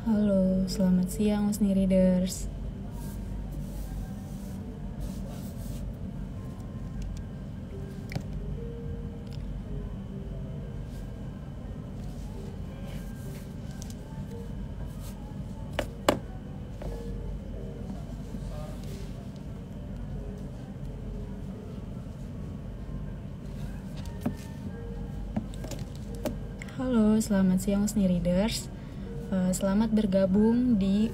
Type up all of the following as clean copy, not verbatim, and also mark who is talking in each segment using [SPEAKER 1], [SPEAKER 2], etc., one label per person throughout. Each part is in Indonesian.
[SPEAKER 1] Halo, selamat siang Usni Readers. Halo, selamat siang Usni Readers. Selamat bergabung di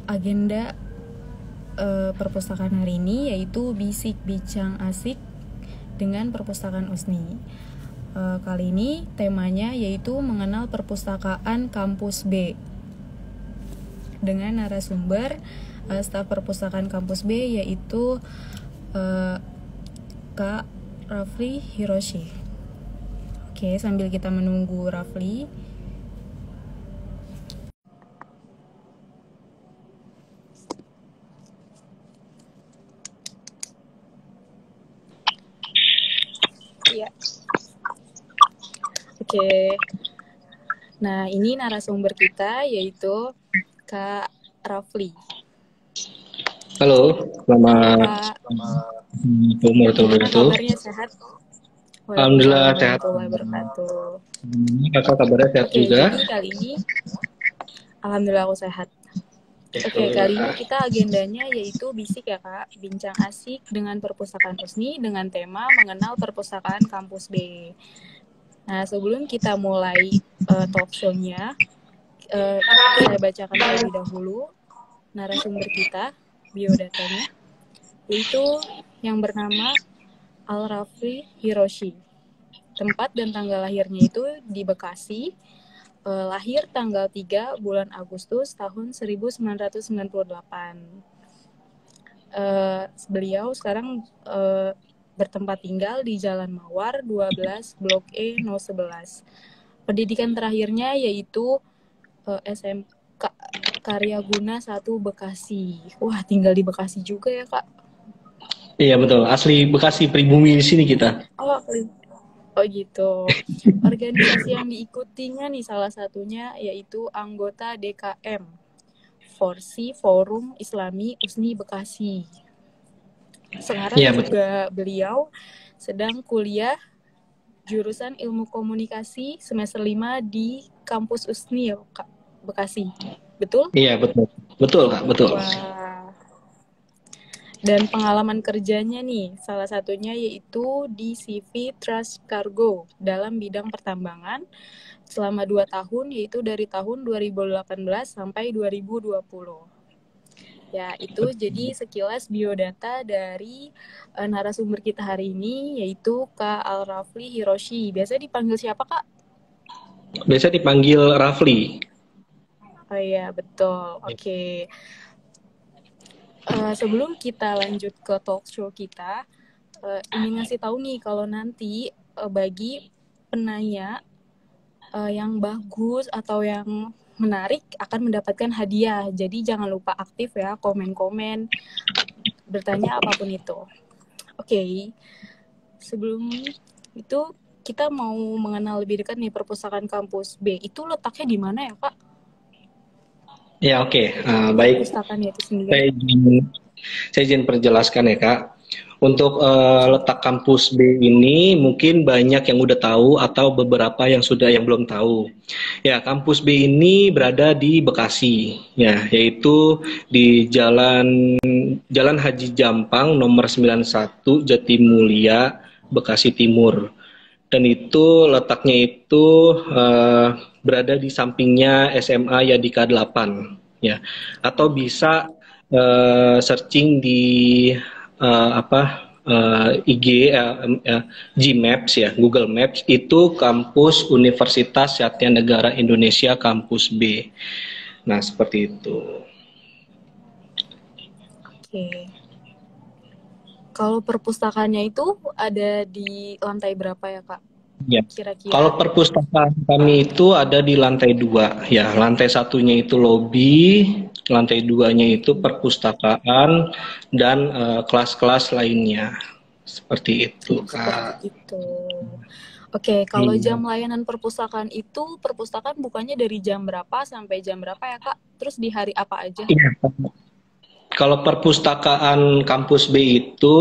[SPEAKER 1] agenda perpustakaan hari ini, yaitu Bisik Bincang Asik dengan Perpustakaan Usni. Kali ini temanya yaitu mengenal perpustakaan kampus B dengan narasumber staf perpustakaan kampus B, yaitu Kak Rafli Hiroshi. Oke, sambil kita menunggu Rafli, ya. Oke. Nah, ini narasumber kita yaitu Kak Rafli.
[SPEAKER 2] Halo, selamat umur
[SPEAKER 1] Gimana kabarnya, sehat?
[SPEAKER 2] Alhamdulillah sehat.
[SPEAKER 1] Warahmatullahi wabarakatuh.
[SPEAKER 2] Kakak kabarnya sehat juga?
[SPEAKER 1] Jadi kali ini alhamdulillah aku sehat. Kali ini kita agendanya yaitu bisik ya Kak, bincang asik dengan perpustakaan Usni dengan tema mengenal perpustakaan kampus B. Nah, sebelum kita mulai talk show-nya, saya bacakan terlebih dahulu narasumber kita, biodatanya, yaitu yang bernama Al-Rafli Hiroshi. Tempat dan tanggal lahirnya itu di Bekasi. Lahir tanggal 3 bulan Agustus tahun 1998. Beliau sekarang bertempat tinggal di Jalan Mawar 12 Blok E 011. Pendidikan terakhirnya yaitu SMK Karyaguna 1 Bekasi. Wah, tinggal di Bekasi juga ya, Kak?
[SPEAKER 2] Iya betul, asli Bekasi, pribumi di sini kita.
[SPEAKER 1] Oh gitu. Organisasi yang diikutinya nih salah satunya yaitu anggota DKM, Forsi Forum Islami Usni Bekasi. Sekarang juga beliau sedang kuliah jurusan Ilmu Komunikasi semester 5 di kampus Usni ya, Kak, Bekasi. Betul?
[SPEAKER 2] Iya betul. Betul Kak, betul.
[SPEAKER 1] Wah. Dan pengalaman kerjanya nih, salah satunya yaitu di CV Trust Cargo dalam bidang pertambangan selama 2 tahun, yaitu dari tahun 2018 sampai 2020. Ya, itu jadi sekilas biodata dari narasumber kita hari ini, yaitu Kak Al-Rafli Hiroshi. Biasa dipanggil siapa, Kak?
[SPEAKER 2] Biasa dipanggil Rafli.
[SPEAKER 1] Oh iya, betul. Oke. Sebelum kita lanjut ke talk show kita, ingin ngasih tahu nih kalau nanti bagi penanya yang bagus atau yang menarik akan mendapatkan hadiah. Jadi jangan lupa aktif ya, komen-komen, bertanya apapun itu. Oke. Sebelum itu kita mau mengenal lebih dekat nih perpustakaan kampus B. Itu letaknya di mana ya, Kak?
[SPEAKER 2] Ya oke. Baik.
[SPEAKER 1] Perpustakaannya itu sendiri.
[SPEAKER 2] Saya izin perjelaskan ya Kak. Untuk letak kampus B ini mungkin banyak yang udah tahu atau beberapa yang belum tahu. Ya, kampus B ini berada di Bekasi, ya, yaitu di Jalan Haji Jampang nomor 91 Jatimulya, Bekasi Timur. Dan itu letaknya itu berada di sampingnya SMA Yadika 8, ya. Atau bisa searching di IG Gmaps ya, Google Maps, itu kampus Universitas Satya Negara Indonesia kampus B. Nah, seperti itu.
[SPEAKER 1] Oke. Kalau perpustakaannya itu ada di lantai berapa ya, Kak?
[SPEAKER 2] Ya.
[SPEAKER 1] Kira-kira.
[SPEAKER 2] Kalau perpustakaan kami itu ada di lantai 2, ya. Lantai satunya itu lobi, lantai 2-nya itu perpustakaan dan kelas-kelas lainnya. Seperti itu, Kak.
[SPEAKER 1] Seperti itu. Oke, kalau jam
[SPEAKER 2] Iya.
[SPEAKER 1] layanan perpustakaan itu, perpustakaan bukannya dari jam berapa sampai jam berapa ya, Kak? Terus di hari apa aja?
[SPEAKER 2] Iya. Kalau perpustakaan kampus B itu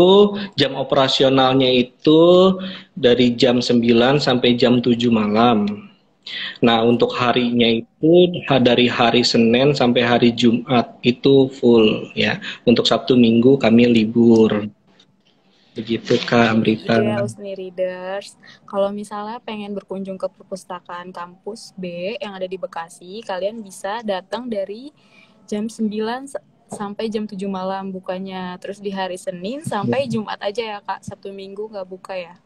[SPEAKER 2] jam operasionalnya itu dari jam 9 sampai jam 7 malam. Nah, untuk harinya itu dari hari Senin sampai hari Jumat itu full ya. Untuk Sabtu Minggu kami libur. Begitu Kak
[SPEAKER 1] Oke,
[SPEAKER 2] Amrita.
[SPEAKER 1] gitu ya, Usni Readers. Kalau misalnya pengen berkunjung ke perpustakaan kampus B yang ada di Bekasi, kalian bisa datang dari jam 9 sampai jam 7 malam bukanya. Terus di hari Senin sampai Jumat aja ya, Kak. Sabtu Minggu nggak buka ya?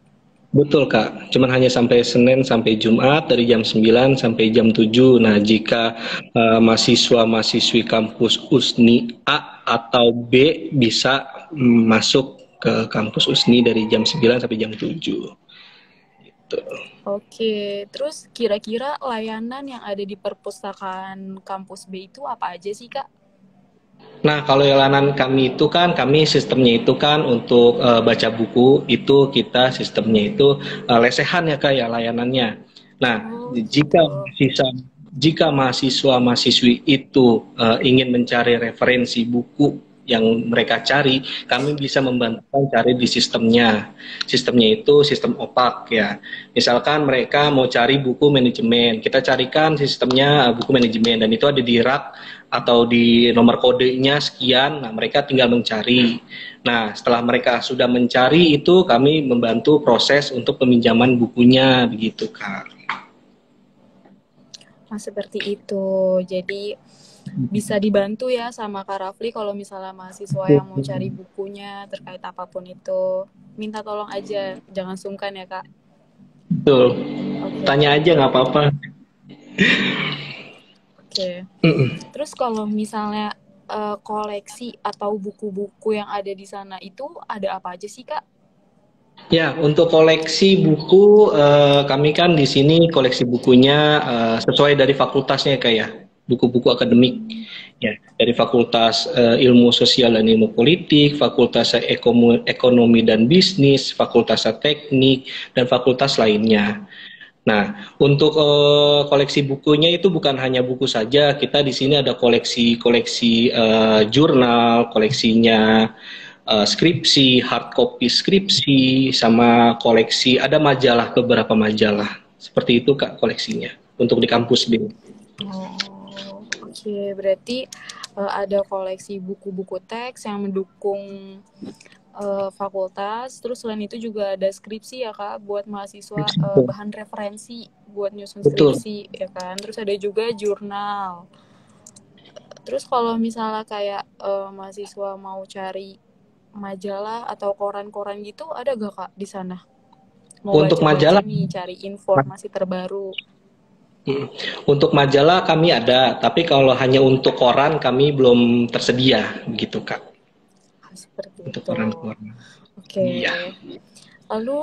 [SPEAKER 2] Betul Kak, cuman hanya sampai Senin sampai Jumat dari jam 9 sampai jam 7. Nah, jika mahasiswa-mahasiswi kampus USNI A atau B bisa masuk ke kampus USNI dari jam 9 sampai jam 7. Gitu.
[SPEAKER 1] Oke, terus kira-kira layanan yang ada di perpustakaan kampus B itu apa aja sih, Kak?
[SPEAKER 2] Nah, kalau layanan kami itu kan, kami sistemnya itu kan untuk baca buku itu kita sistemnya itu lesehan ya Kak ya layanannya. Nah,
[SPEAKER 1] Oh,
[SPEAKER 2] jika
[SPEAKER 1] gitu.
[SPEAKER 2] jika mahasiswa-mahasiswi itu ingin mencari referensi buku yang mereka cari, kami bisa membantu cari di sistemnya. Sistemnya itu sistem opak ya. Misalkan mereka mau cari buku manajemen, kita carikan sistemnya buku manajemen dan itu ada di rak atau di nomor kodenya sekian, nah mereka tinggal mencari. Nah, setelah mereka sudah mencari itu kami membantu proses untuk peminjaman bukunya begitu, Kak.
[SPEAKER 1] Nah, seperti itu. Jadi bisa dibantu ya sama Kak Rafli kalau misalnya mahasiswa yang mau cari bukunya terkait apapun itu. Minta tolong aja, jangan sungkan ya, Kak.
[SPEAKER 2] Betul.
[SPEAKER 1] Oke,
[SPEAKER 2] Tanya aja nggak apa-apa.
[SPEAKER 1] oke. Terus kalau misalnya koleksi atau buku-buku yang ada di sana itu ada apa aja sih, Kak?
[SPEAKER 2] Ya, untuk koleksi buku, kami kan di sini koleksi bukunya sesuai dari fakultasnya kayak buku-buku akademik. Ya, dari Fakultas Ilmu Sosial dan Ilmu Politik, Fakultas Ekonomi dan Bisnis, Fakultas Teknik, dan fakultas lainnya. Nah, untuk koleksi bukunya itu bukan hanya buku saja, kita di sini ada koleksi-koleksi jurnal, koleksinya skripsi, hard copy skripsi, sama koleksi ada majalah, beberapa majalah. Seperti itu Kak koleksinya untuk di kampus B.
[SPEAKER 1] Oh, oke. Berarti ada koleksi buku-buku teks yang mendukung fakultas. Terus selain itu juga ada skripsi ya, Kak, buat mahasiswa,
[SPEAKER 2] Skripsi, betul.
[SPEAKER 1] bahan referensi buat nyusun
[SPEAKER 2] Betul.
[SPEAKER 1] skripsi ya kan. Terus ada juga jurnal. Terus kalau misalnya kayak mahasiswa mau cari majalah atau koran-koran gitu, ada gak, Kak, di sana? Mau
[SPEAKER 2] Untuk
[SPEAKER 1] baca-baca
[SPEAKER 2] majalah,
[SPEAKER 1] nih, cari informasi terbaru.
[SPEAKER 2] untuk majalah kami ada, tapi kalau hanya untuk koran kami belum tersedia, begitu Kak.
[SPEAKER 1] Seperti
[SPEAKER 2] Untuk
[SPEAKER 1] itu.
[SPEAKER 2] koran-koran.
[SPEAKER 1] Oke.
[SPEAKER 2] Iya.
[SPEAKER 1] Lalu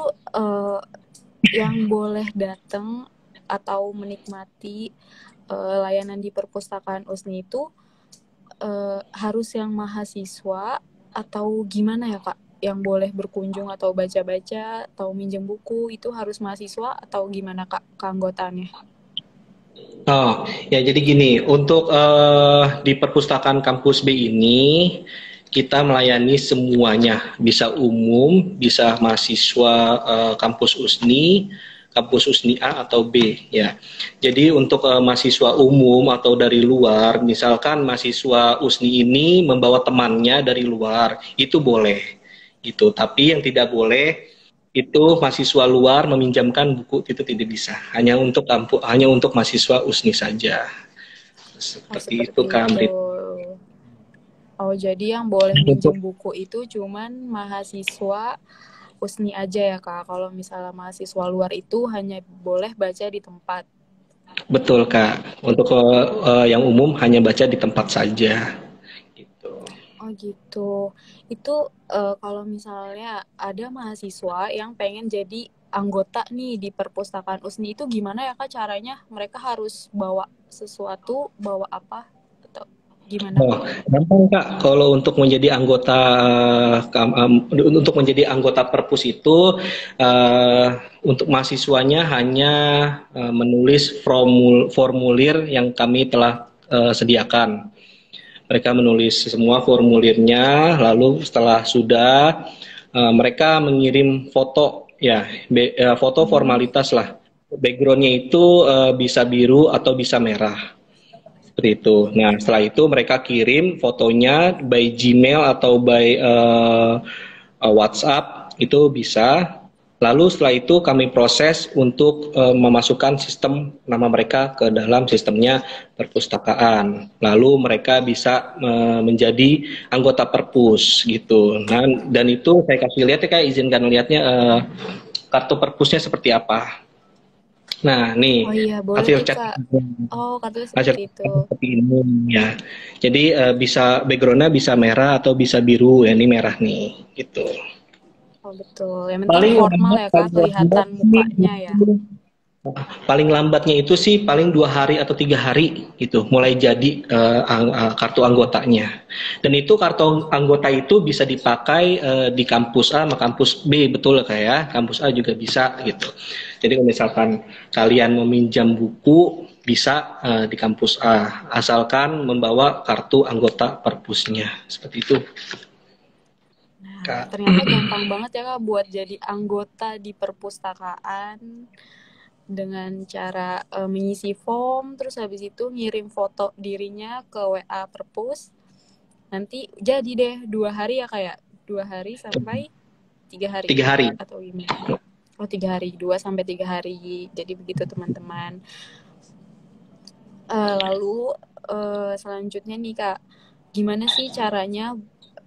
[SPEAKER 1] yang boleh datang atau menikmati layanan di perpustakaan USNI itu harus yang mahasiswa atau gimana ya, Kak? Yang boleh berkunjung atau baca-baca atau minjem buku itu harus mahasiswa atau gimana, Kak, keanggotaannya?
[SPEAKER 2] Oh, ya jadi gini, untuk di perpustakaan kampus B ini kita melayani semuanya, bisa umum, bisa mahasiswa kampus USNI, kampus USNI A atau B ya. Jadi untuk mahasiswa umum atau dari luar, misalkan mahasiswa USNI ini membawa temannya dari luar, itu boleh gitu. Tapi yang tidak boleh itu mahasiswa luar meminjamkan buku itu tidak bisa, hanya untuk mahasiswa USNI saja.
[SPEAKER 1] Oh,
[SPEAKER 2] Seperti itu
[SPEAKER 1] seperti
[SPEAKER 2] Kak
[SPEAKER 1] itu.
[SPEAKER 2] Amrit.
[SPEAKER 1] Oh, jadi yang boleh minjem
[SPEAKER 2] Untuk
[SPEAKER 1] buku itu cuman mahasiswa USNI aja ya, Kak. Kalau misalnya mahasiswa luar itu hanya boleh baca di tempat.
[SPEAKER 2] betul Kak, untuk yang umum hanya baca di tempat saja. Gitu.
[SPEAKER 1] Oh gitu. Itu kalau misalnya ada mahasiswa yang pengen jadi anggota nih di perpustakaan USNI itu gimana ya, Kak, caranya? Mereka harus bawa sesuatu, bawa apa? Atau... Gimana
[SPEAKER 2] Oh,
[SPEAKER 1] Kak?
[SPEAKER 2] gampang Kak. Kalau untuk menjadi anggota Perpus itu eh, untuk mahasiswanya hanya menulis formulir yang kami telah sediakan. Mereka menulis semua formulirnya, lalu setelah sudah mereka mengirim foto, ya, foto
[SPEAKER 1] Hmm,
[SPEAKER 2] formalitas lah. Backgroundnya itu bisa biru atau bisa merah. Seperti itu. Nah, setelah itu mereka kirim fotonya by Gmail atau by WhatsApp, itu bisa. Lalu setelah itu kami proses untuk memasukkan sistem nama mereka ke dalam sistemnya perpustakaan. Lalu mereka bisa menjadi anggota perpus gitu. Nah, dan itu saya kasih lihat ya, kayak izinkan lihatnya kartu perpusnya seperti apa. Nah,
[SPEAKER 1] oh
[SPEAKER 2] nih
[SPEAKER 1] iya boleh
[SPEAKER 2] hasil
[SPEAKER 1] nih
[SPEAKER 2] chat
[SPEAKER 1] Kak. Oh katanya
[SPEAKER 2] hasil
[SPEAKER 1] seperti itu.
[SPEAKER 2] seperti ini ya. Jadi bisa backgroundnya bisa merah atau bisa biru, ya ini merah nih gitu.
[SPEAKER 1] Oh betul. Yang penting
[SPEAKER 2] Paling
[SPEAKER 1] formal
[SPEAKER 2] lambat
[SPEAKER 1] ya Kak,
[SPEAKER 2] paling lambat
[SPEAKER 1] kelihatan
[SPEAKER 2] sih,
[SPEAKER 1] mukanya ya.
[SPEAKER 2] paling lambatnya itu sih paling 2 hari atau 3 hari gitu mulai jadi kartu anggotanya. Dan itu kartu anggota itu bisa dipakai di kampus A sama kampus B, betul kayak kampus A juga bisa gitu. Jadi kalau misalkan kalian meminjam buku bisa di kampus A asalkan membawa kartu anggota perpusnya seperti itu
[SPEAKER 1] Nah,
[SPEAKER 2] Kak.
[SPEAKER 1] ternyata gampang banget ya Kak buat jadi anggota di perpustakaan dengan cara mengisi form, terus habis itu ngirim foto dirinya ke WA Perpus. Nanti jadi deh 2 hari ya kayak 2 hari sampai 3 hari
[SPEAKER 2] 3 hari.
[SPEAKER 1] atau gimana? Oh 3 hari, 2 sampai 3 hari. Jadi begitu teman-teman. Lalu selanjutnya nih Kak, gimana sih caranya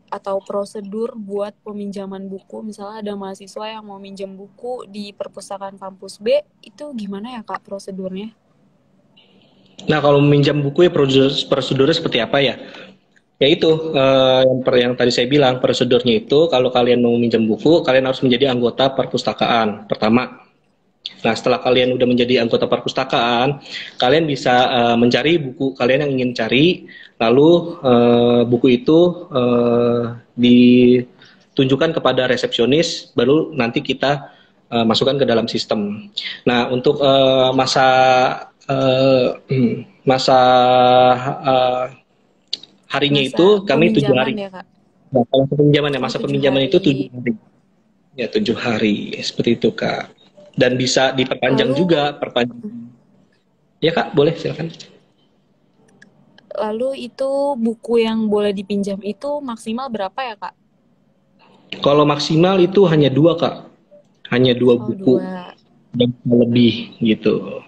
[SPEAKER 1] atau prosedur buat peminjaman buku? Misalnya ada mahasiswa yang mau minjem buku di perpustakaan kampus B, itu gimana ya Kak prosedurnya?
[SPEAKER 2] Nah, kalau meminjam buku ya prosedurnya seperti apa ya? Ya itu yang tadi saya bilang prosedurnya itu kalau kalian mau minjam buku, kalian harus menjadi anggota perpustakaan pertama. Nah, setelah kalian udah menjadi anggota perpustakaan, kalian bisa mencari buku kalian yang ingin cari, lalu buku itu ditunjukkan kepada resepsionis, baru nanti kita masukkan ke dalam sistem. Nah, untuk masa uh, harinya
[SPEAKER 1] Masa
[SPEAKER 2] itu kami 7 hari.
[SPEAKER 1] peminjaman ya Kak?
[SPEAKER 2] Nah, kalau peminjaman ya
[SPEAKER 1] Oh
[SPEAKER 2] masa
[SPEAKER 1] tujuh
[SPEAKER 2] peminjaman itu tujuh
[SPEAKER 1] hari.
[SPEAKER 2] hari. Ya 7 hari seperti itu Kak. Dan bisa diperpanjang
[SPEAKER 1] Lalu
[SPEAKER 2] juga, perpanjang. Ya Kak, boleh silakan.
[SPEAKER 1] lalu itu buku yang boleh dipinjam itu maksimal berapa ya Kak?
[SPEAKER 2] Kalau maksimal itu hanya 2 Kak, hanya 2 buku
[SPEAKER 1] Oh 2.
[SPEAKER 2] dan lebih gitu.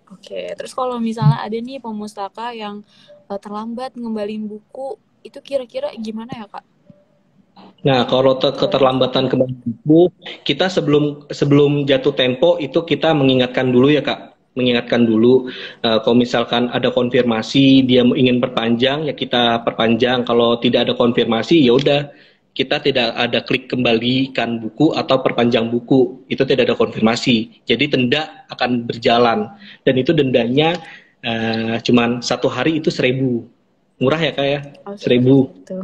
[SPEAKER 1] Oke, terus kalau misalnya ada nih pemustaka yang terlambat ngembaliin buku, itu kira-kira gimana ya Kak?
[SPEAKER 2] Nah, kalau
[SPEAKER 1] Kalau ada
[SPEAKER 2] keterlambatan
[SPEAKER 1] fakta.
[SPEAKER 2] kembali buku, kita sebelum sebelum jatuh tempo itu kita mengingatkan dulu ya Kak, mengingatkan dulu. Kalau misalkan ada konfirmasi dia ingin perpanjang ya kita perpanjang. Kalau tidak ada konfirmasi ya udah kita tidak ada klik kembalikan buku atau perpanjang buku, itu tidak ada konfirmasi. Jadi denda akan berjalan dan itu dendanya cuman 1 hari itu 1.000, murah ya Kak ya,
[SPEAKER 1] Oh, seperti
[SPEAKER 2] 1.000.
[SPEAKER 1] itu.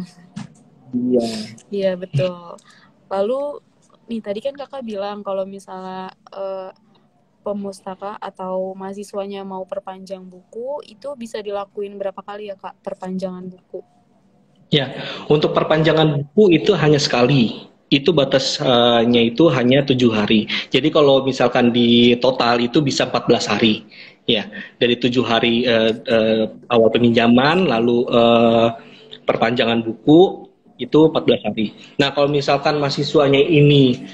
[SPEAKER 2] Iya.
[SPEAKER 1] Iya, betul. Lalu nih tadi kan Kakak bilang kalau misalnya pemustaka atau mahasiswanya mau perpanjang buku, itu bisa dilakuin berapa kali ya Kak perpanjangan buku?
[SPEAKER 2] Ya, untuk perpanjangan buku itu hanya sekali. Itu batasnya itu hanya 7 hari. Jadi kalau misalkan di total itu bisa 14 hari. Ya, dari 7 hari awal peminjaman, lalu perpanjangan buku itu 14 hari. Nah, kalau misalkan mahasiswanya ini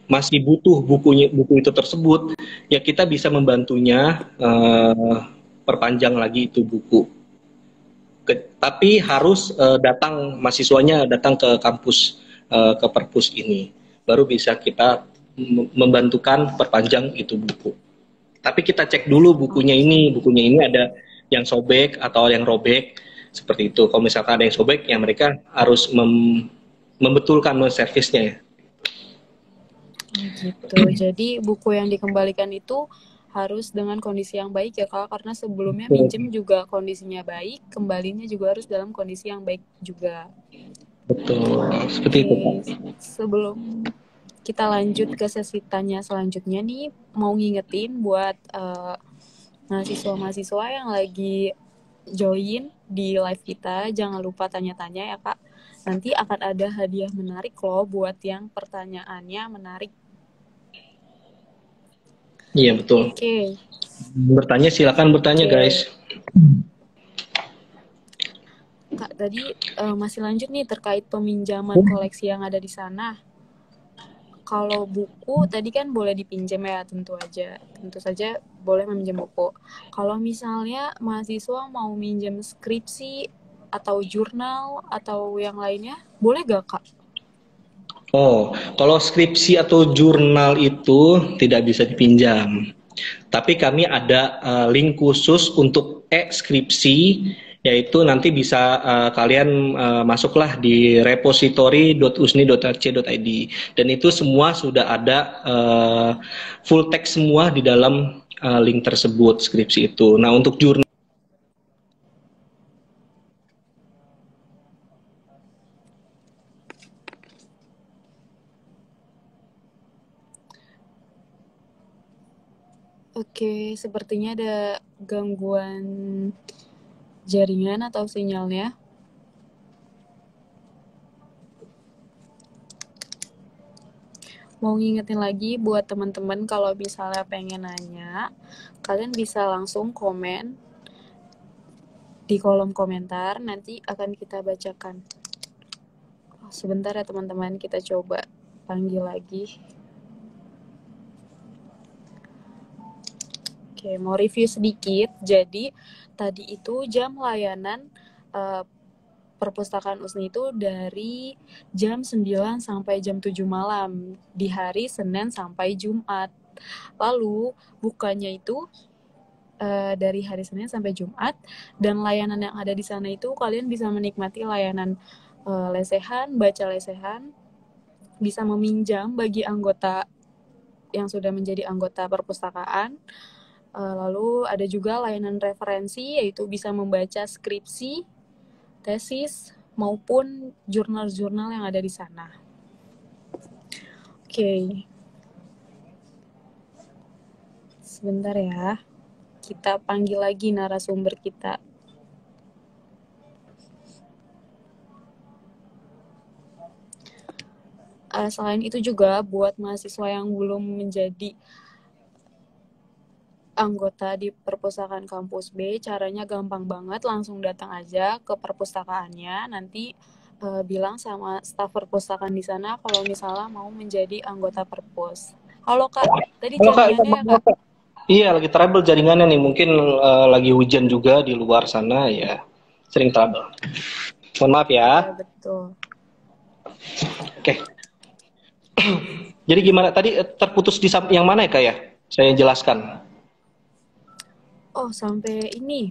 [SPEAKER 2] masih butuh buku itu tersebut, ya kita bisa membantunya perpanjang lagi itu buku. Tapi harus datang mahasiswanya datang ke kampus ke perpus ini baru bisa kita membantukan perpanjang itu buku. Tapi kita cek dulu
[SPEAKER 1] Oke.
[SPEAKER 2] bukunya ini ada yang sobek atau yang robek seperti itu. Kalau misalkan ada yang sobek ya mereka harus membetulkan servisnya ya.
[SPEAKER 1] Oh gitu. Jadi buku yang dikembalikan itu harus dengan kondisi yang baik ya Kak, karena sebelumnya minjem juga kondisinya baik, kembalinya juga harus dalam kondisi yang baik juga.
[SPEAKER 2] Betul, seperti itu Kak.
[SPEAKER 1] Sebelum kita lanjut ke sesi tanya selanjutnya nih, mau ngingetin buat mahasiswa-mahasiswa yang lagi join di live kita, jangan lupa tanya-tanya ya Kak. Nanti akan ada hadiah menarik loh buat yang pertanyaannya menarik.
[SPEAKER 2] Iya betul.
[SPEAKER 1] Oke.
[SPEAKER 2] Bertanya silakan bertanya guys.
[SPEAKER 1] Kak, tadi masih lanjut nih terkait peminjaman koleksi yang ada di sana. Kalau buku tadi kan boleh dipinjam ya, tentu saja boleh meminjam buku. Kalau misalnya mahasiswa mau minjam skripsi atau jurnal atau yang lainnya, boleh gak Kak?
[SPEAKER 2] Oh, kalau skripsi atau jurnal itu tidak bisa dipinjam. Tapi kami ada link khusus untuk e-skripsi, yaitu nanti bisa kalian masuklah di repository.usni.ac.id, dan itu semua sudah ada full text semua di dalam link tersebut skripsi itu. Nah, untuk jurnal
[SPEAKER 1] Oke, sepertinya ada gangguan jaringan atau sinyalnya. Mau ngingetin lagi buat teman-teman kalau misalnya pengen nanya, kalian bisa langsung komen di kolom komentar, nanti akan kita bacakan. Sebentar ya teman-teman, kita coba panggil lagi. Oke, mau review sedikit. Jadi, tadi itu jam layanan perpustakaan USNI itu dari jam 9 sampai jam 7 malam di hari Senin sampai Jumat. Lalu bukanya itu dari hari Senin sampai Jumat, dan layanan yang ada di sana itu kalian bisa menikmati layanan lesehan, baca lesehan, bisa meminjam bagi anggota yang sudah menjadi anggota perpustakaan. Lalu ada juga layanan referensi, yaitu bisa membaca skripsi, tesis, maupun jurnal-jurnal yang ada di sana. Oke. Sebentar ya. Kita panggil lagi narasumber kita. Selain itu juga buat mahasiswa yang belum menjadi anggota di perpustakaan kampus B, caranya gampang banget, langsung datang aja ke perpustakaannya, nanti bilang sama staf perpustakaan di sana kalau misalnya mau menjadi anggota perpus. Halo Kak, tadi jaringannya ya Kak?
[SPEAKER 2] Iya, lagi trouble jaringannya nih, mungkin lagi hujan juga di luar sana ya, sering trouble. Mohon maaf ya.
[SPEAKER 1] Ya betul.
[SPEAKER 2] Oke. Jadi gimana tadi, terputus di yang mana ya Kak ya? Saya jelaskan.
[SPEAKER 1] Oh, sampai ini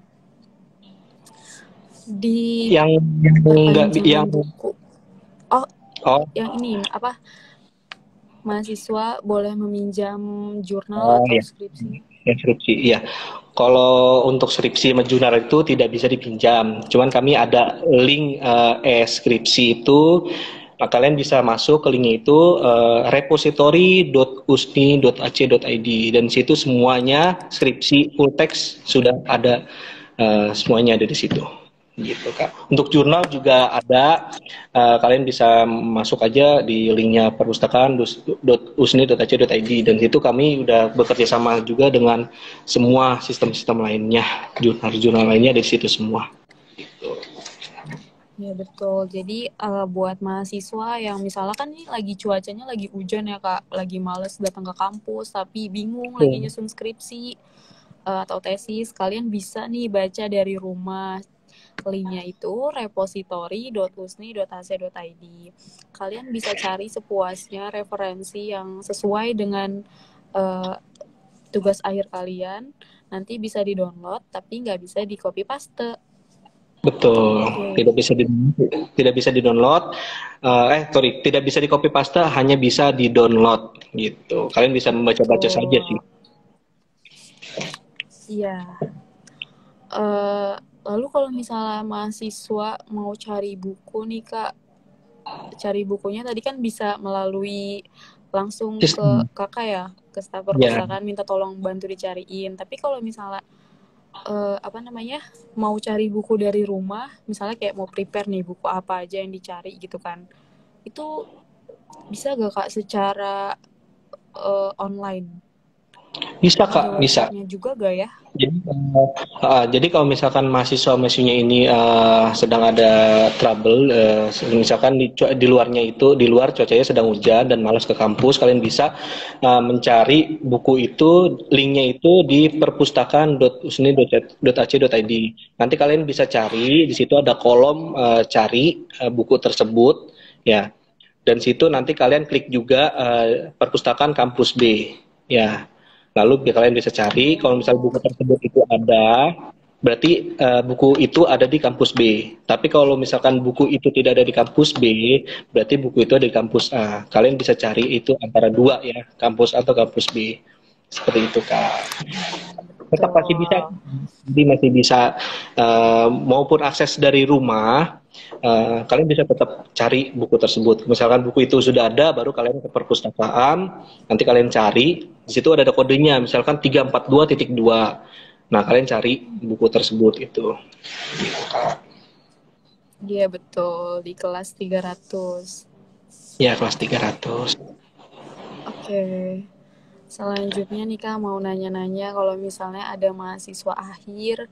[SPEAKER 1] di
[SPEAKER 2] yang enggak yang
[SPEAKER 1] buku. Yang ini apa? Mahasiswa boleh meminjam jurnal atau skripsi?
[SPEAKER 2] Skripsi, iya. Kalau untuk skripsi sama jurnal itu tidak bisa dipinjam. Cuman kami ada link skripsi itu. Kalian bisa masuk ke linknya itu repository.usni.ac.id, dan situ semuanya skripsi full text sudah ada, semuanya ada di situ. Gitu Kak. Untuk jurnal juga ada, kalian bisa masuk aja di linknya perpustakaan.usni.ac.id, dan situ kami udah bekerja sama juga dengan semua sistem-sistem lainnya, jurnal-jurnal lainnya di situ semua. Gitu.
[SPEAKER 1] Ya betul. Jadi buat mahasiswa yang misalnya kan ini lagi cuacanya lagi hujan ya Kak, lagi males datang ke kampus tapi bingung lagi nyusun skripsi atau tesis, kalian bisa nih baca dari rumah. Linknya itu repository.usni.ac.id. Kalian bisa cari sepuasnya referensi yang sesuai dengan tugas akhir kalian. Nanti bisa di-download, tapi nggak bisa di-copy paste.
[SPEAKER 2] Betul, tidak bisa di-download. Tidak bisa di-copy paste, hanya bisa di-download gitu. Kalian bisa membaca-baca saja sih.
[SPEAKER 1] Iya. Eh, Lalu kalau misalnya mahasiswa mau cari buku nih Kak, cari bukunya tadi kan bisa melalui langsung ke
[SPEAKER 2] Sistem.
[SPEAKER 1] kakak ya, ke staf
[SPEAKER 2] Ya,
[SPEAKER 1] perpustakaan minta tolong bantu dicariin. Tapi kalau misalnya apa namanya mau cari buku dari rumah, misalnya kayak mau prepare nih buku apa aja yang dicari gitu kan, itu bisa gak Kak secara online?
[SPEAKER 2] bisa
[SPEAKER 1] Ada
[SPEAKER 2] Kak, bisa.
[SPEAKER 1] websitenya juga gak ya?
[SPEAKER 2] Jadi kalau misalkan mahasiswa-mahasiswinya ini sedang ada trouble, misalkan di luarnya itu di luar cuacanya sedang hujan dan malas ke kampus, kalian bisa mencari buku itu, linknya itu di perpustakaan.usni.ac.id. Nanti kalian bisa cari di situ ada kolom cari buku tersebut, ya. Dan situ nanti kalian klik juga perpustakaan kampus B, ya. Lalu kalian bisa cari kalau misalnya buku
[SPEAKER 1] Oh,
[SPEAKER 2] tersebut itu ada, berarti buku itu ada di kampus B. Tapi kalau misalkan buku itu tidak ada di kampus B, berarti buku itu ada di kampus A. Kalian bisa cari itu antara dua ya, kampus A atau kampus B. Seperti itu Kak. Tetap masih bisa,
[SPEAKER 1] betul.
[SPEAKER 2] jadi masih bisa maupun akses dari rumah, kalian bisa tetap cari buku tersebut. Misalkan buku itu sudah ada, baru kalian ke perpustakaan, nanti kalian cari, di situ ada kodenya, misalkan 342.2. Nah, kalian cari buku tersebut itu.
[SPEAKER 1] Iya betul, di kelas 300.
[SPEAKER 2] Ya, kelas 300.
[SPEAKER 1] Oke, selanjutnya nih Kak mau nanya-nanya kalau misalnya ada mahasiswa akhir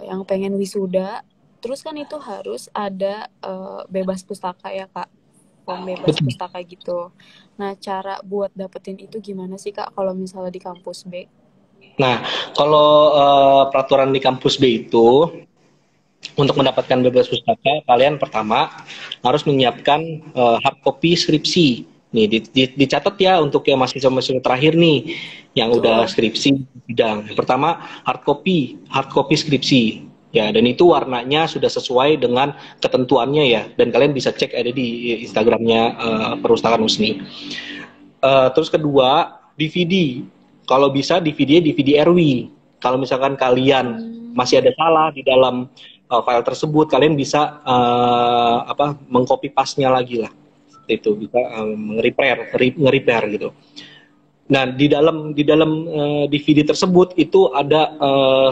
[SPEAKER 1] yang pengen wisuda, terus kan itu harus ada bebas pustaka ya Kak, form bebas
[SPEAKER 2] Betul.
[SPEAKER 1] pustaka gitu. Nah, cara buat dapetin itu gimana sih Kak kalau misalnya di kampus B?
[SPEAKER 2] Nah, kalau peraturan di kampus B itu, untuk mendapatkan bebas pustaka, kalian pertama harus menyiapkan hard copy skripsi. Nih, dicatat ya untuk yang mahasiswa-mahasiswa terakhir nih, yang udah
[SPEAKER 1] Betul.
[SPEAKER 2] skripsi bidang. Pertama, hard copy skripsi. Ya, dan itu warnanya sudah sesuai dengan ketentuannya ya. Dan kalian bisa cek ada di Instagramnya Perpustakaan Usni. Terus kedua, DVD. Kalau bisa DVD RW. Kalau misalkan kalian
[SPEAKER 1] Hmm,
[SPEAKER 2] masih ada salah di dalam file tersebut, kalian bisa mengcopy paste-nya lagi lah. Seperti itu bisa nge-repair gitu. Nah, di dalam DVD tersebut itu ada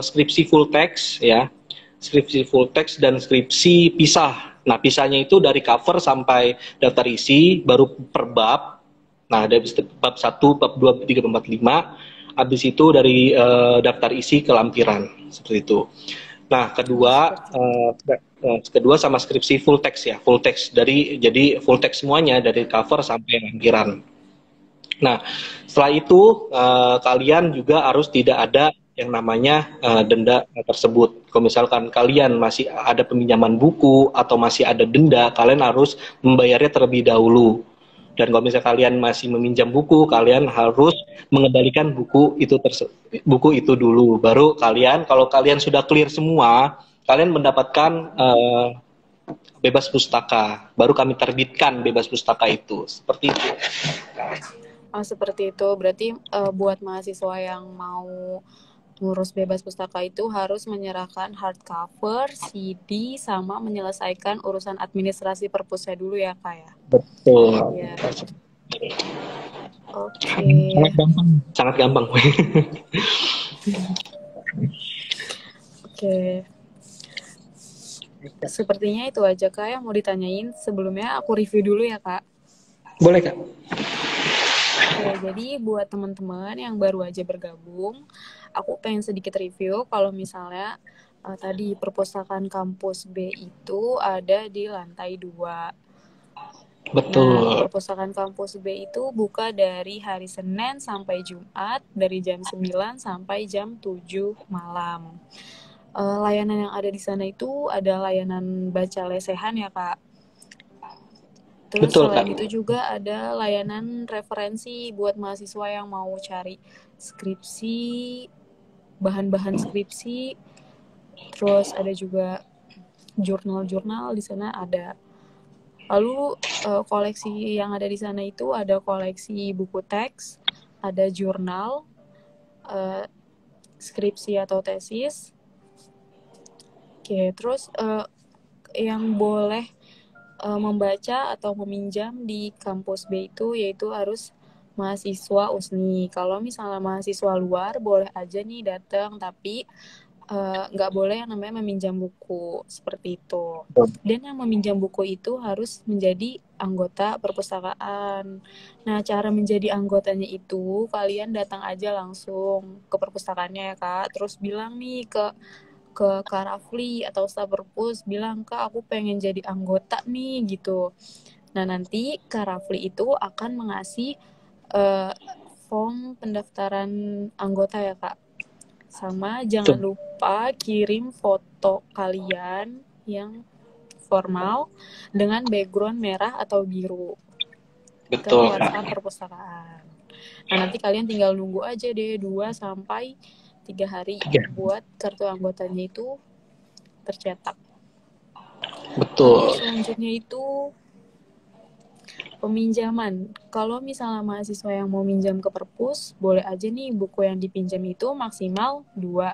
[SPEAKER 2] skripsi full text ya. Skripsi full text dan skripsi pisah. Nah, pisahnya itu dari cover sampai daftar isi baru per bab. Nah, ada bab 1, bab 2, bab 3, bab 4, 5. Habis itu dari daftar isi ke lampiran, seperti itu. Nah,
[SPEAKER 1] oh seperti itu.
[SPEAKER 2] kedua sama skripsi full text ya, full text jadi full text semuanya dari cover sampai lampiran. Nah, setelah itu kalian juga harus tidak ada yang namanya denda tersebut. Kalau misalkan kalian masih ada peminjaman buku atau masih ada denda, kalian harus membayarnya terlebih dahulu. Dan kalau misalnya kalian masih meminjam buku, kalian harus mengembalikan buku itu dulu. Baru kalian, kalau kalian sudah clear semua, kalian mendapatkan bebas pustaka. Baru kami terbitkan bebas pustaka itu. Seperti itu.
[SPEAKER 1] Oh, seperti itu. Berarti buat mahasiswa yang mau ngurus bebas pustaka itu harus menyerahkan hardcover, CD, sama menyelesaikan urusan administrasi perpusnya dulu ya, Kak ya?
[SPEAKER 2] Betul.
[SPEAKER 1] Ya, oke.
[SPEAKER 2] Sangat gampang. Sangat gampang.
[SPEAKER 1] Oke. Sepertinya itu aja, Kak, yang mau ditanyain. Sebelumnya aku review dulu ya, Kak.
[SPEAKER 2] Boleh Kak?
[SPEAKER 1] Oke, jadi buat teman-teman yang baru aja bergabung, aku pengen sedikit review kalau misalnya tadi perpustakaan kampus B itu ada di lantai 2. Nah,
[SPEAKER 2] Betul.
[SPEAKER 1] perpustakaan kampus B itu buka dari hari Senin sampai Jumat dari jam 9 sampai jam 7 malam. Layanan yang ada di sana itu ada layanan baca lesehan ya, Kak. Terus
[SPEAKER 2] Betul
[SPEAKER 1] selain
[SPEAKER 2] Kak.
[SPEAKER 1] itu juga ada layanan referensi buat mahasiswa yang mau cari skripsi, bahan-bahan skripsi. Terus ada juga jurnal-jurnal di sana ada. Lalu koleksi yang ada di sana itu ada koleksi buku teks, ada jurnal, eh, skripsi atau tesis. Oke, terus yang boleh membaca atau meminjam di kampus B itu yaitu harus mahasiswa USNI. Kalau misalnya mahasiswa luar boleh aja nih datang, tapi nggak boleh yang namanya meminjam buku seperti itu. Dan yang meminjam buku itu harus menjadi anggota perpustakaan. Nah, cara menjadi anggotanya itu kalian datang aja langsung ke perpustakaannya ya Kak. Terus bilang nih ke Kak Rafli atau staf perpus, bilang Kak aku pengen jadi anggota nih gitu. Nah nanti Kak Rafli itu akan mengasih form pendaftaran anggota ya Kak. Sama jangan lupa kirim foto kalian yang formal dengan background merah atau biru ke WhatsApp perpustakaan. Nah nanti kalian tinggal nunggu aja deh 2-3 hari buat kartu anggotanya itu tercetak.
[SPEAKER 2] Betul.
[SPEAKER 1] Lalu selanjutnya itu peminjaman. Kalau misalnya mahasiswa yang mau minjam ke perpus, boleh aja nih buku yang dipinjam itu maksimal 2.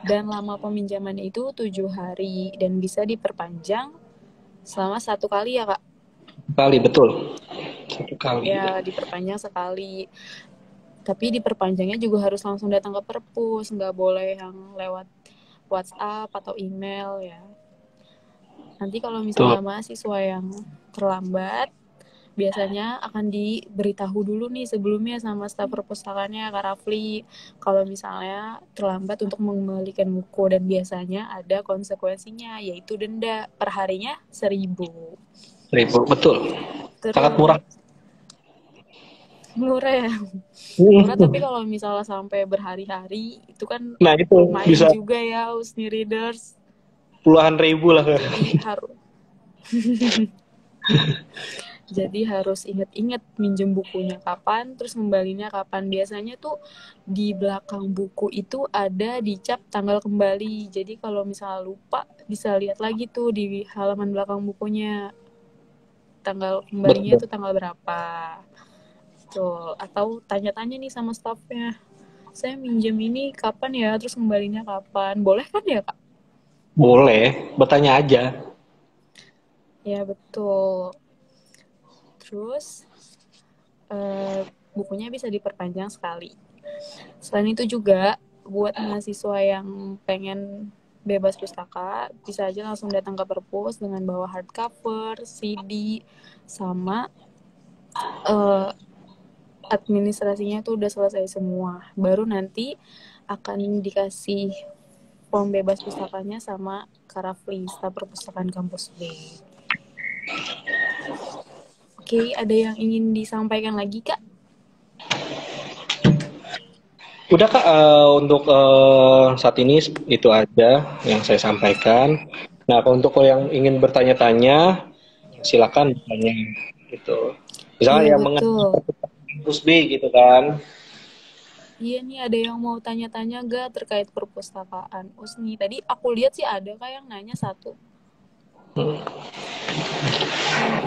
[SPEAKER 1] Dan lama peminjamannya itu 7 hari dan bisa diperpanjang selama 1 kali ya Kak?
[SPEAKER 2] Kali, betul. 1 kali.
[SPEAKER 1] Ya, diperpanjang sekali. Tapi diperpanjangnya juga harus langsung datang ke perpus, nggak boleh yang lewat WhatsApp atau email ya. Nanti kalau misalnya mahasiswa yang terlambat, biasanya akan diberitahu dulu nih sebelumnya sama staf perpustakaannya Kak Rafli kalau misalnya terlambat untuk mengembalikan buku, dan biasanya ada konsekuensinya yaitu denda per harinya 1.000.
[SPEAKER 2] Betul.
[SPEAKER 1] Terus,
[SPEAKER 2] sangat murah.
[SPEAKER 1] Murah ya. Murah, tapi kalau misalnya sampai berhari-hari itu kan
[SPEAKER 2] itu
[SPEAKER 1] lumayan
[SPEAKER 2] bisa
[SPEAKER 1] juga ya USNI readers.
[SPEAKER 2] Puluhan ribu lah.
[SPEAKER 1] Jadi harus inget-inget minjem bukunya kapan, terus kembalinya kapan. Biasanya tuh di belakang buku itu ada dicap tanggal kembali. Jadi kalau misalnya lupa, bisa lihat lagi tuh di halaman belakang bukunya. Tanggal kembalinya tuh tanggal berapa. Tuh. Atau tanya-tanya nih sama staffnya. Saya minjem ini kapan ya, terus kembalinya kapan. Boleh kan ya Kak?
[SPEAKER 2] Boleh, bertanya aja.
[SPEAKER 1] Ya betul. Terus bukunya bisa diperpanjang sekali. Selain itu juga buat mahasiswa yang pengen bebas pustaka, bisa aja langsung datang ke perpus dengan bawa hardcover, CD, sama administrasinya tuh udah selesai semua. Baru nanti akan dikasih form bebas pustakanya sama Kak Rafli, staf perpustakaan kampus B. Oke, ada yang ingin disampaikan lagi Kak?
[SPEAKER 2] Udah Kak, untuk saat ini itu aja yang saya sampaikan. Nah, untuk yang ingin bertanya-tanya, silakan bertanya gitu. Misalnya yang mengenai kampus B gitu kan.
[SPEAKER 1] Iya nih, ada yang mau tanya-tanya gak terkait perpustakaan USNI? Tadi aku lihat sih ada Kak yang nanya 1.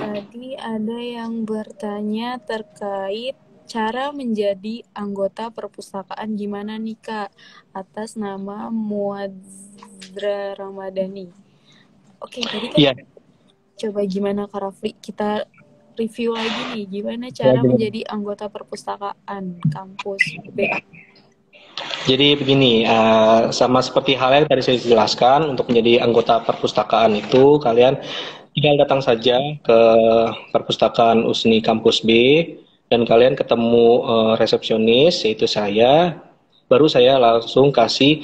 [SPEAKER 1] Tadi ada yang bertanya terkait cara menjadi anggota perpustakaan gimana nih Kak, atas nama Muadzra Ramadhani. Oke, tadi kan coba gimana Kak Rafli, kita review lagi nih, gimana cara menjadi anggota perpustakaan kampus B.
[SPEAKER 2] Jadi begini, sama seperti hal yang tadi saya jelaskan, untuk menjadi anggota perpustakaan itu kalian tinggal datang saja ke perpustakaan USNI Kampus B dan kalian ketemu resepsionis, yaitu saya. Baru saya langsung kasih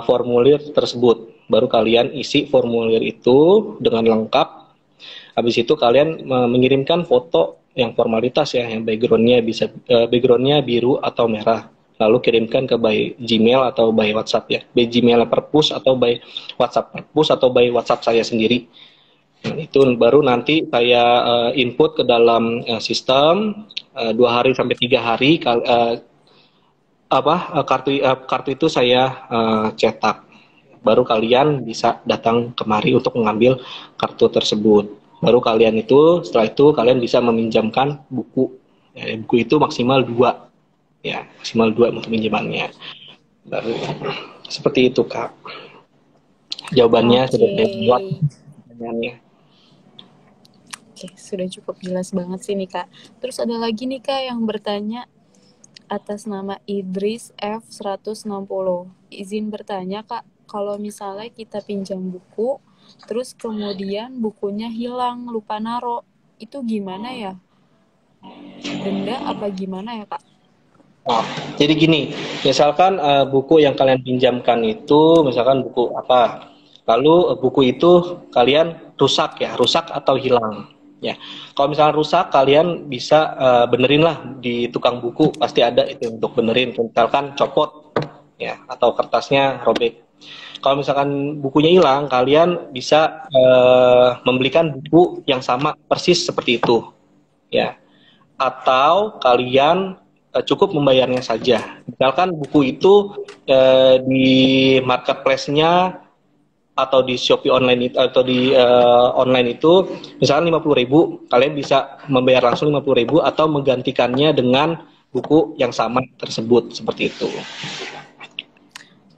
[SPEAKER 2] formulir tersebut. Baru kalian isi formulir itu dengan lengkap. Habis itu kalian mengirimkan foto yang formalitas ya, yang backgroundnya bisa backgroundnya biru atau merah. Lalu kirimkan ke by Gmail atau by WhatsApp ya, by Gmail perpus atau by WhatsApp perpus atau by WhatsApp saya sendiri. Itu baru nanti saya input ke dalam sistem 2 hari sampai 3 hari kartu itu saya cetak. Baru kalian bisa datang kemari untuk mengambil kartu tersebut. Baru kalian itu setelah itu kalian bisa meminjamkan buku. Buku itu maksimal 2. Ya, maksimal 2 untuk pinjamannya. Lalu, seperti itu Kak. Jawabannya sudah saya buat
[SPEAKER 1] Oke.
[SPEAKER 2] pertanyaannya.
[SPEAKER 1] Oke, sudah cukup jelas banget sih nih Kak. Terus ada lagi nih Kak yang bertanya atas nama Idris F160. Izin bertanya Kak, kalau misalnya kita pinjam buku, terus kemudian bukunya hilang, lupa naro, itu gimana ya? Denda apa gimana ya Kak?
[SPEAKER 2] Nah, jadi gini, misalkan buku yang kalian pinjamkan itu, misalkan buku apa, lalu buku itu kalian rusak ya, rusak atau hilang. Ya, kalau misalkan rusak, kalian bisa benerin lah di tukang buku, pasti ada itu untuk benerin. Misalkan copot, ya, atau kertasnya robek. Kalau misalkan bukunya hilang, kalian bisa membelikan buku yang sama persis seperti itu, ya, atau kalian cukup membayarnya saja. Misalkan buku itu di marketplace-nya atau di Shopee online itu atau di online itu misalkan 50.000, kalian bisa membayar langsung 50.000 atau menggantikannya dengan buku yang sama tersebut, seperti itu.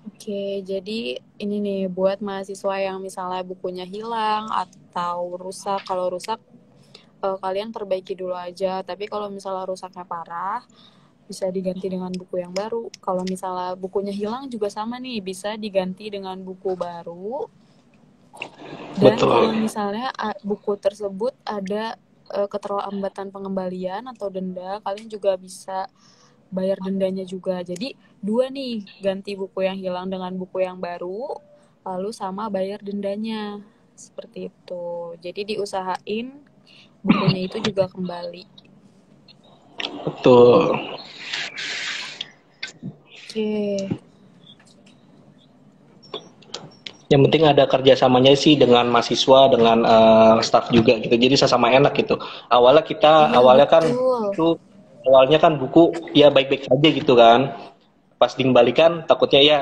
[SPEAKER 1] Oke, jadi ini nih buat mahasiswa yang misalnya bukunya hilang atau rusak. Kalau rusak kalian perbaiki dulu aja. Tapi kalau misalnya rusaknya parah, bisa diganti dengan buku yang baru. Kalau misalnya bukunya hilang juga sama nih, bisa diganti dengan buku baru. Dan
[SPEAKER 2] Betul.
[SPEAKER 1] kalau misalnya buku tersebut ada keterlambatan pengembalian atau denda, kalian juga bisa bayar dendanya juga. Jadi 2 nih, ganti buku yang hilang dengan buku yang baru, lalu sama bayar dendanya. Seperti itu. Jadi diusahain bukunya itu juga kembali.
[SPEAKER 2] Betul.
[SPEAKER 1] Oke.
[SPEAKER 2] Yang penting ada kerjasamanya sih dengan mahasiswa, dengan staff juga gitu. Jadi sama enak gitu. Awalnya kita,
[SPEAKER 1] Iya,
[SPEAKER 2] awalnya kan
[SPEAKER 1] betul.
[SPEAKER 2] itu, awalnya kan buku ya baik-baik saja gitu kan. Pas dikembalikan takutnya ya,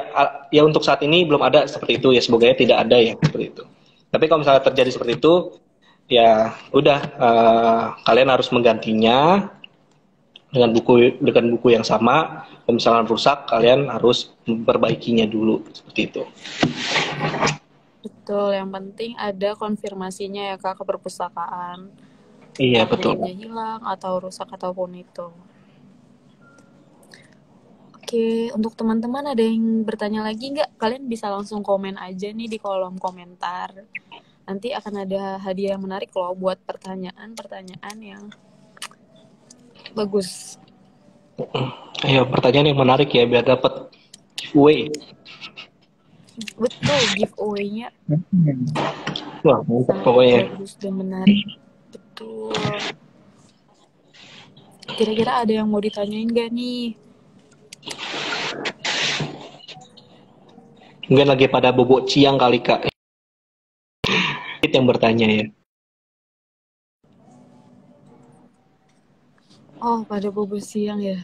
[SPEAKER 2] ya untuk saat ini belum ada seperti itu ya. Semoga tidak ada ya seperti itu. Tapi kalau misalnya terjadi seperti itu, ya udah kalian harus menggantinya dengan buku yang sama. Kalau misalnya rusak, kalian harus memperbaikinya dulu seperti itu.
[SPEAKER 1] Betul, yang penting ada konfirmasinya ya Kak ke perpustakaan.
[SPEAKER 2] Iya
[SPEAKER 1] Entah
[SPEAKER 2] betul.
[SPEAKER 1] bukunya hilang atau rusak ataupun itu. Oke, untuk teman-teman ada yang bertanya lagi nggak? Kalian bisa langsung komen aja nih di kolom komentar. Nanti akan ada hadiah menarik loh buat pertanyaan-pertanyaan yang bagus.
[SPEAKER 2] Ayo pertanyaan yang menarik ya biar dapat giveaway.
[SPEAKER 1] Betul, giveaway-nya
[SPEAKER 2] Wah, mantap
[SPEAKER 1] sangat
[SPEAKER 2] pokoknya.
[SPEAKER 1] bagus dan menarik. Betul. Kira-kira ada yang mau ditanyain nggak nih?
[SPEAKER 2] Mungkin lagi pada bobok ciang kali Kak. Itu yang bertanya ya.
[SPEAKER 1] Oh, pada bobo siang ya.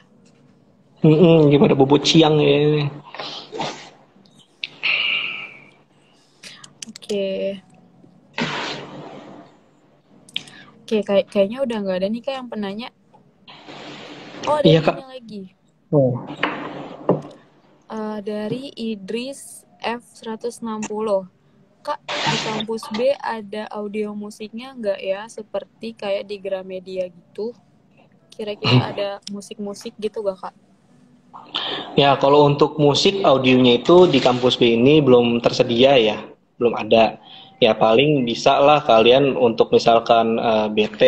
[SPEAKER 2] Lagi pada bobok ciang ya.
[SPEAKER 1] Oke. Oke, kayaknya udah nggak ada nih Kak yang penanya. Oh, ada
[SPEAKER 2] Iya
[SPEAKER 1] yang
[SPEAKER 2] Kak.
[SPEAKER 1] nanya lagi.
[SPEAKER 2] Oh.
[SPEAKER 1] Dari Idris F160. Kak, di kampus B ada audio musiknya nggak ya? Seperti kayak di Gramedia gitu. Kira-kira ada musik-musik gitu gak, Kak?
[SPEAKER 2] Ya kalau untuk musik audionya itu di kampus B ini belum tersedia ya, belum ada. Ya paling bisa lah kalian untuk misalkan BT,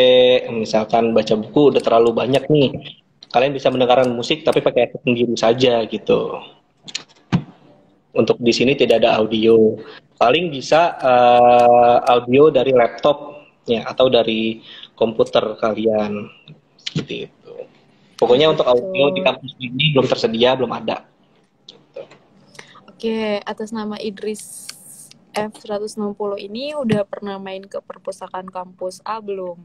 [SPEAKER 2] misalkan baca buku udah terlalu banyak nih. Kalian bisa mendengarkan musik tapi pakai headset sendiri saja gitu. Untuk di sini tidak ada audio. Paling bisa audio dari laptop ya atau dari komputer kalian seperti itu. Pokoknya untuk audio di kampus ini belum tersedia, belum ada.
[SPEAKER 1] Oke, atas nama Idris F160 ini udah pernah main ke perpustakaan kampus A belum?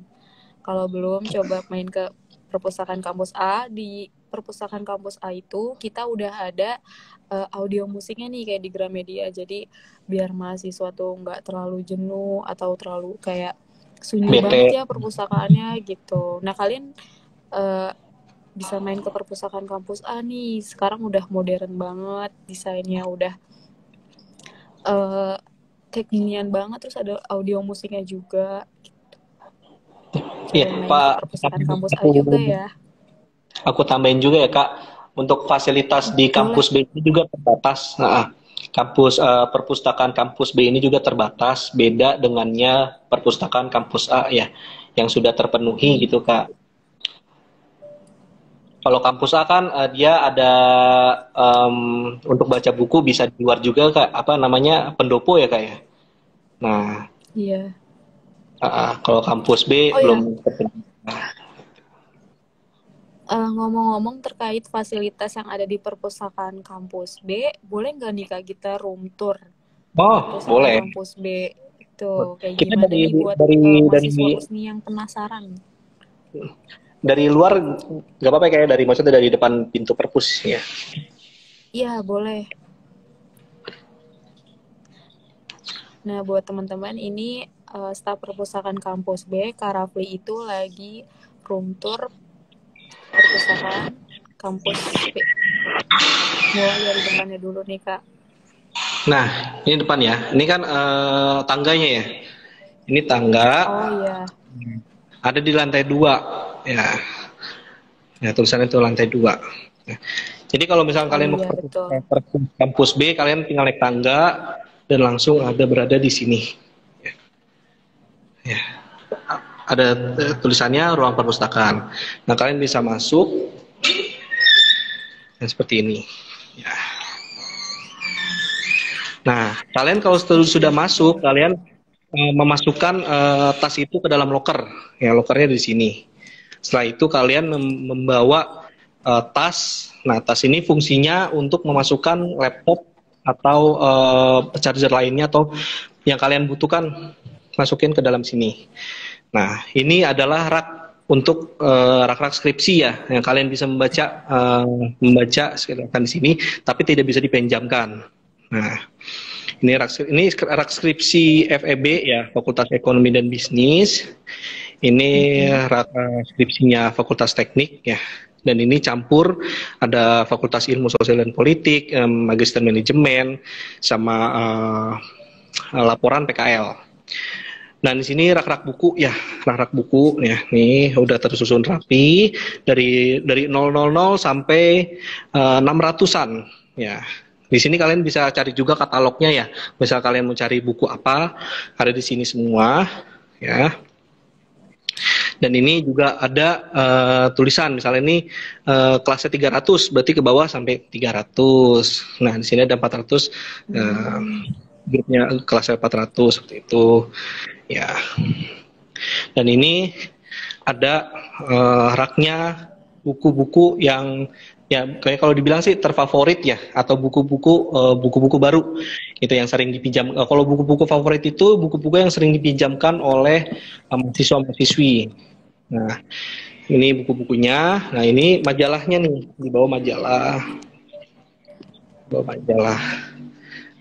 [SPEAKER 1] Kalau belum, coba main ke perpustakaan kampus A. Di perpustakaan kampus A itu kita udah ada audio musiknya nih kayak di Gramedia. Jadi biar mahasiswa tuh nggak terlalu jenuh atau terlalu kayak sunyi
[SPEAKER 2] BT.
[SPEAKER 1] banget ya perpustakaannya gitu. Nah kalian bisa main ke perpustakaan kampus A nih. Sekarang udah modern banget, desainnya udah kekinian banget, terus ada audio musiknya juga.
[SPEAKER 2] Iya,
[SPEAKER 1] Cobain main ke
[SPEAKER 2] Pak.
[SPEAKER 1] perpustakaan kampus A juga ya.
[SPEAKER 2] Aku tambahin juga ya Kak, untuk fasilitas di
[SPEAKER 1] Boleh.
[SPEAKER 2] kampus B ini juga terbatas. Nah, perpustakaan kampus B ini juga terbatas, beda dengannya perpustakaan kampus A ya, yang sudah terpenuhi gitu Kak. Kalau kampus A kan dia ada untuk baca buku bisa di luar juga Kak, apa namanya pendopo ya Kak ya. Nah,
[SPEAKER 1] Iya.
[SPEAKER 2] kalau kampus B
[SPEAKER 1] Oh ya,
[SPEAKER 2] belum terpenuhi.
[SPEAKER 1] ngomong-ngomong terkait fasilitas yang ada di perpustakaan kampus B, boleh nggak nih Kak kita room tour
[SPEAKER 2] Oh,
[SPEAKER 1] perpustakaan
[SPEAKER 2] boleh.
[SPEAKER 1] kampus B? Itu kayak
[SPEAKER 2] Kita
[SPEAKER 1] gimana
[SPEAKER 2] dari
[SPEAKER 1] nih buat
[SPEAKER 2] dari dari
[SPEAKER 1] mahasiswa USNI yang penasaran?
[SPEAKER 2] dari luar nggak apa-apa kayak dari maksudnya dari depan pintu perpus ya.
[SPEAKER 1] Iya, boleh. Nah, buat teman-teman ini staf perpustakaan kampus B, Kak Rafli itu lagi room tour perpustakaan kampus B. Mulai dari depannya dulu nih, Kak.
[SPEAKER 2] Nah, ini depan ya. Ini kan tangganya ya. Ini tangga
[SPEAKER 1] Oh iya,
[SPEAKER 2] ada di lantai 2 ya. Ya, tulisannya itu lantai 2. Ya. Jadi kalau misalnya
[SPEAKER 1] oh
[SPEAKER 2] kalian mau
[SPEAKER 1] iya
[SPEAKER 2] ke
[SPEAKER 1] betul.
[SPEAKER 2] kampus B, kalian tinggal naik tangga dan langsung ada berada di sini. Ya. Ada tulisannya ruang perpustakaan. Nah, kalian bisa masuk dan seperti ini. Ya. Nah, kalian kalau sudah masuk, kalian memasukkan tas itu ke dalam loker. Ya, lokernya di sini. Setelah itu kalian membawa tas. Nah, tas ini fungsinya untuk memasukkan laptop atau charger lainnya atau yang kalian butuhkan masukin ke dalam sini. Nah, ini adalah rak untuk rak-rak skripsi ya, yang kalian bisa membaca silakan di sini, tapi tidak bisa dipinjamkan. Nah, ini rak skripsi FEB ya, Fakultas Ekonomi dan Bisnis. Ini rak skripsinya Fakultas Teknik ya. Dan ini campur ada Fakultas Ilmu Sosial dan Politik, Magister Manajemen, sama laporan PKL. Nah, di sini rak-rak buku ya, rak-rak buku ya. Nih udah tersusun rapi dari 000 sampai 600-an ya. Di sini kalian bisa cari juga katalognya ya. Misal kalian mau cari buku apa, ada di sini semua ya. Dan ini juga ada tulisan, misalnya ini kelasnya 300, berarti ke bawah sampai 300. Nah, di sini ada 400, grupnya kelasnya 400 seperti itu. Ya. Dan ini ada raknya buku-buku yang ya kayak kalau dibilang sih terfavorit ya, atau buku-buku baru itu yang sering dipinjam. Kalau buku-buku favorit itu buku-buku yang sering dipinjamkan oleh mahasiswa-mahasiswi. Nah, ini buku-bukunya. Nah, ini majalahnya nih, di bawah majalah.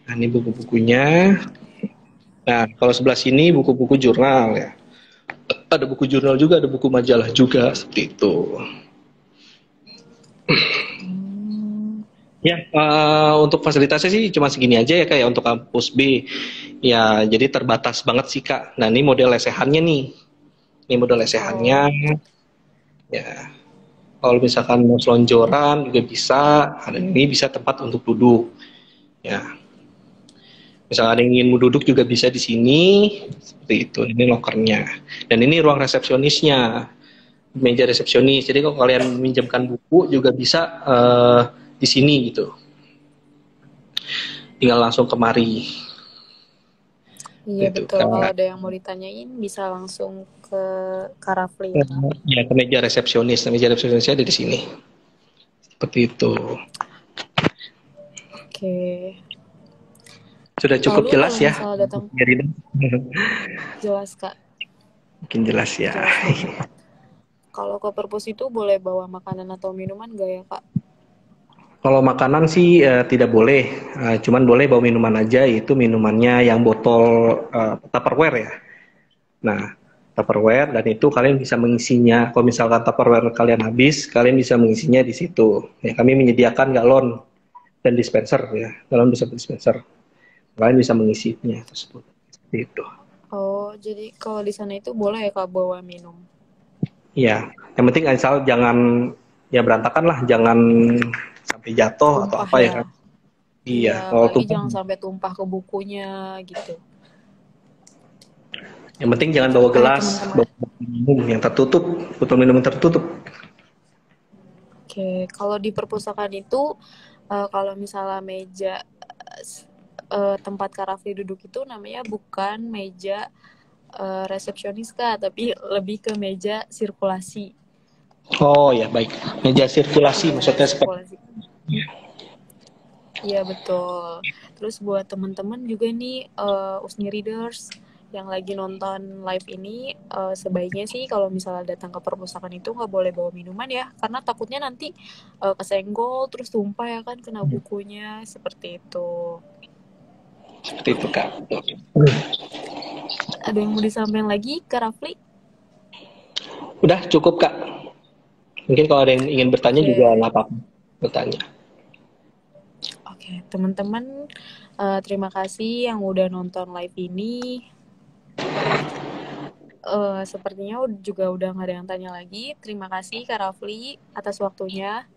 [SPEAKER 2] Nah, ini buku-bukunya. Nah, kalau sebelah sini buku-buku jurnal ya. Ada buku jurnal juga, ada buku majalah juga, seperti itu. Ya, untuk fasilitasnya sih cuma segini aja ya Kak ya untuk kampus B. Ya, jadi terbatas banget sih Kak. Nah, ini model lesehannya nih. Ini model lesehannya. Ya, kalau misalkan mau selonjoran juga bisa. Ada ini bisa tempat untuk duduk. Ya, misalnya ada yang ingin duduk juga bisa di sini. Seperti itu. Ini lokernya. Dan ini ruang resepsionisnya. Meja resepsionis. Jadi kalau kalian meminjamkan buku juga bisa di sini gitu. Tinggal langsung kemari.
[SPEAKER 1] Iya
[SPEAKER 2] Gitu,
[SPEAKER 1] betul, kalau ada yang mau ditanyain bisa langsung ke Kak Rafli ya.
[SPEAKER 2] ya ke meja resepsionis. Meja resepsionisnya ada di sini. Seperti itu.
[SPEAKER 1] Oke.
[SPEAKER 2] Sudah cukup
[SPEAKER 1] Lalu
[SPEAKER 2] jelas
[SPEAKER 1] kalau
[SPEAKER 2] ya?
[SPEAKER 1] misalnya datang, jelas Kak.
[SPEAKER 2] Mungkin jelas ya.
[SPEAKER 1] Jelas banget. Kalau ke perpus itu boleh bawa makanan atau minuman gak ya Kak?
[SPEAKER 2] Kalau makanan sih tidak boleh, cuman boleh bawa minuman aja, itu minumannya yang botol Tupperware ya. Nah, Tupperware, dan itu kalian bisa mengisinya. Kalau misalkan Tupperware kalian habis, kalian bisa mengisinya di situ. Ya, kami menyediakan galon dan dispenser ya, galon bisa dispenser. Kalian bisa mengisinya tersebut. Seperti itu.
[SPEAKER 1] Oh, jadi kalau di sana itu boleh ya Kak bawa minum?
[SPEAKER 2] Iya, yang penting asal jangan ya berantakan lah, jangan sampai jatuh atau
[SPEAKER 1] Tumpah
[SPEAKER 2] apa ya
[SPEAKER 1] ya?
[SPEAKER 2] kan. Iya,
[SPEAKER 1] Iya,
[SPEAKER 2] kalau
[SPEAKER 1] apalagi
[SPEAKER 2] tumpah.
[SPEAKER 1] jangan sampai tumpah ke bukunya gitu.
[SPEAKER 2] Yang penting jangan bawa
[SPEAKER 1] Oke,
[SPEAKER 2] gelas,
[SPEAKER 1] teman-teman.
[SPEAKER 2] bawa minum yang tertutup, botol minum yang tertutup.
[SPEAKER 1] Oke, kalau di perpustakaan itu kalau misalnya meja tempat Kak Rafli duduk itu namanya bukan meja resepsionis Kak, tapi lebih ke meja sirkulasi.
[SPEAKER 2] Oh ya baik, meja sirkulasi
[SPEAKER 1] Iya,
[SPEAKER 2] maksudnya seperti.
[SPEAKER 1] sirkulasi. Iya, betul. Terus buat teman-teman juga nih Usni Readers yang lagi nonton live ini, sebaiknya sih kalau misalnya datang ke perpustakaan itu nggak boleh bawa minuman ya, karena takutnya nanti kesenggol terus tumpah ya kan kena bukunya, seperti itu.
[SPEAKER 2] Seperti itu Kak.
[SPEAKER 1] Ada yang mau disampaikan lagi ke Rafli?
[SPEAKER 2] Udah cukup Kak. Mungkin kalau ada yang ingin bertanya
[SPEAKER 1] Oke,
[SPEAKER 2] juga nggak apa-apa bertanya.
[SPEAKER 1] oke, teman-teman, terima kasih yang udah nonton live ini. Sepertinya juga udah nggak ada yang tanya lagi. Terima kasih Kak Rafli atas waktunya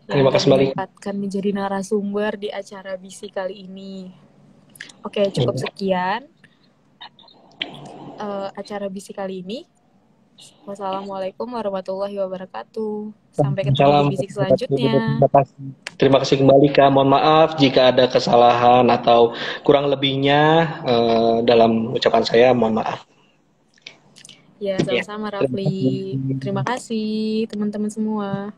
[SPEAKER 1] yang
[SPEAKER 2] Terima
[SPEAKER 1] telah
[SPEAKER 2] kasih kembali.
[SPEAKER 1] menyempatkan menjadi narasumber di acara BC kali ini. Oke, cukup sekian acara BC kali ini. Wassalamualaikum warahmatullahi wabarakatuh. Sampai ketemu di
[SPEAKER 2] Salam.
[SPEAKER 1] BC selanjutnya.
[SPEAKER 2] Terima kasih. Terima kasih kembali Kak. Mohon maaf jika ada kesalahan atau kurang lebihnya dalam ucapan saya. Mohon maaf.
[SPEAKER 1] Ya,
[SPEAKER 2] Ya.
[SPEAKER 1] sama-sama
[SPEAKER 2] Terima
[SPEAKER 1] Rafli.
[SPEAKER 2] kasih.
[SPEAKER 1] Terima kasih teman-teman semua.